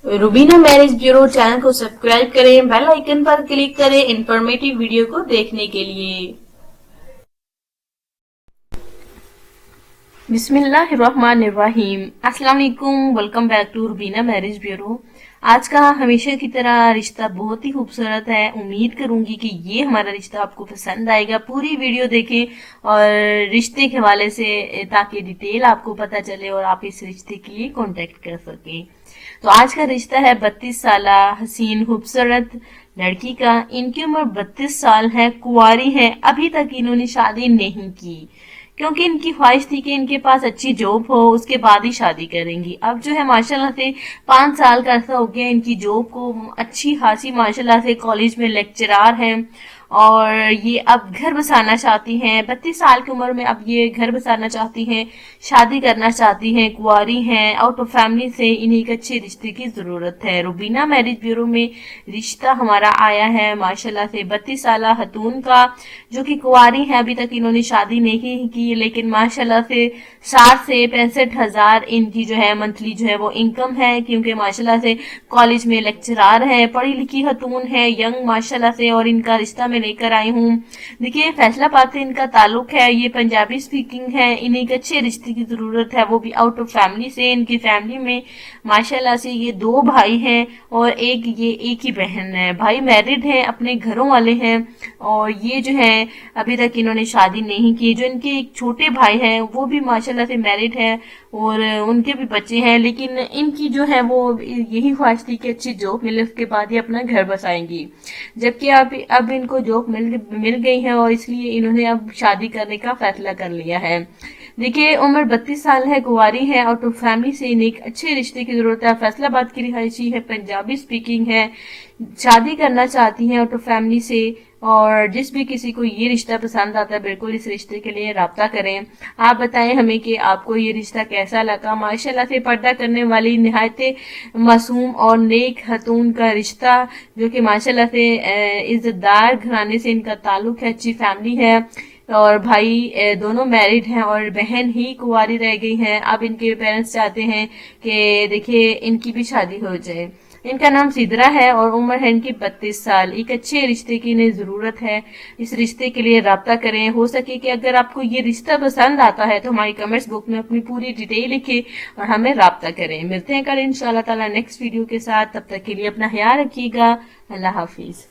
Rubina marriage bureau channel को subscribe करें, bell icon पर क्लिक करें इंफॉर्मेटिव वीडियो को देखने के लिए। बिस्मिल्लाहिर्रहमानिर्रहीम। अस्सलाम वालेकुम, welcome back to Rubina marriage bureau. आज का हमेशा की तरह रिश्ता बहुत ही खूबसूरत है। उम्मीद करूंगी कि ये हमारा रिश्ता आपको पसंद आएगा। पूरी वीडियो देखें और रिश्ते के हवाले से ताकि डिटेल आपको पता चले और आप इस रिश्ते के लिए कांटेक्ट कर सकें। तो आज का रिश्ता है 32 साल हसीन खूबसूरत लड़की का। इनकी उम्र 32 साल है, कुंवारी है, अभी तक इन्होंने शादी नहीं की क्योंकि इनकी ख्वाहिश थी कि इनके पास अच्छी जॉब हो, उसके बाद ही शादी करेंगी। अब जो है माशाल्लाह से 5 साल का अर्सा हो गया इनकी जॉब को, अच्छी खासी माशाल्लाह से कॉलेज में लेक्चरार हैं और ये अब घर बसाना चाहती हैं। 32 साल की उम्र में अब ये घर बसाना चाहती हैं, शादी करना चाहती हैं, कुंवारी हैं, आउट ऑफ फैमिली से इन्हें एक अच्छे रिश्ते की जरूरत है। रुबीना मैरिज ब्यूरो में रिश्ता हमारा आया है माशाल्लाह से 32 साल खतून का, जो कि कुंवारी है, अभी तक इन्होंने शादी नहीं की, लेकिन माशाल्लाह से 60 से 65 हजार इनकी जो है मंथली जो है वो इनकम है, क्योंकि माशाल्लाह से कॉलेज में लेक्चरार है, पढ़ी लिखी खतून है, यंग माशाल्लाह से। और इनका रिश्ता में लेकर आई हूँ। देखिए फैसलाबाद से इनका ताल्लुक है, ये पंजाबी स्पीकिंग है, इन्हें एक अच्छे रिश्ते की जरूरत है, वो भी आउट ऑफ फैमिली से। इनकी फैमिली में माशाल्लाह से ये 2 भाई हैं और एक ही बहन है। भाई मैरिड है, अपने घरों वाले हैं और ये जो है अभी तक इन्होंने शादी नहीं की। जो इनके एक छोटे भाई हैं वो भी माशाल्लाह से मैरिड है और उनके भी बच्चे हैं, लेकिन इनकी जो है वो यही ख्वाहिश थी कि अच्छी जॉब मिले, उसके बाद ही अपना घर बसाएंगी। जबकि अब इनको जॉब मिल गई है और इसलिए इन्होंने अब शादी करने का फैसला कर लिया है। देखिए उम्र 32 साल है, कुंवारी है, आउट ऑफ फैमिली से, इन्हें एक अच्छे रिश्ते की जरूरत है। फैसलाबाद की रिहायशी है, पंजाबी स्पीकिंग है, शादी करना चाहती हैं आउट ऑफ फैमिली से। और जिस भी किसी को ये रिश्ता पसंद आता है बिल्कुल इस रिश्ते के लिए राब्ता करें। आप बताएं हमें कि आपको ये रिश्ता कैसा लगा। माशाल्लाह से पर्दा करने वाली निहायत मासूम और नेक खतून का रिश्ता, जो कि माशाल्लाह से इज्जतदार घराने से इनका ताल्लुक है, अच्छी फैमिली है और भाई दोनों मैरिड हैं और बहन ही कुंवारी रह गई हैं। अब इनके पेरेंट्स चाहते हैं कि देखिए इनकी भी शादी हो जाए। इनका नाम सिदरा है और उम्र है इनकी 32 साल। एक अच्छे रिश्ते की इन्हें जरूरत है। इस रिश्ते के लिए राब्ता करें। हो सके कि अगर आपको ये रिश्ता पसंद आता है तो हमारी कमेंट्स बुक में अपनी पूरी डिटेल लिखें और हमें राब्ता करें। मिलते हैं कल इंशाल्लाह ताला नेक्स्ट वीडियो के साथ। तब तक के लिए अपना ख्याल रखिएगा। अल्लाह हाफिज।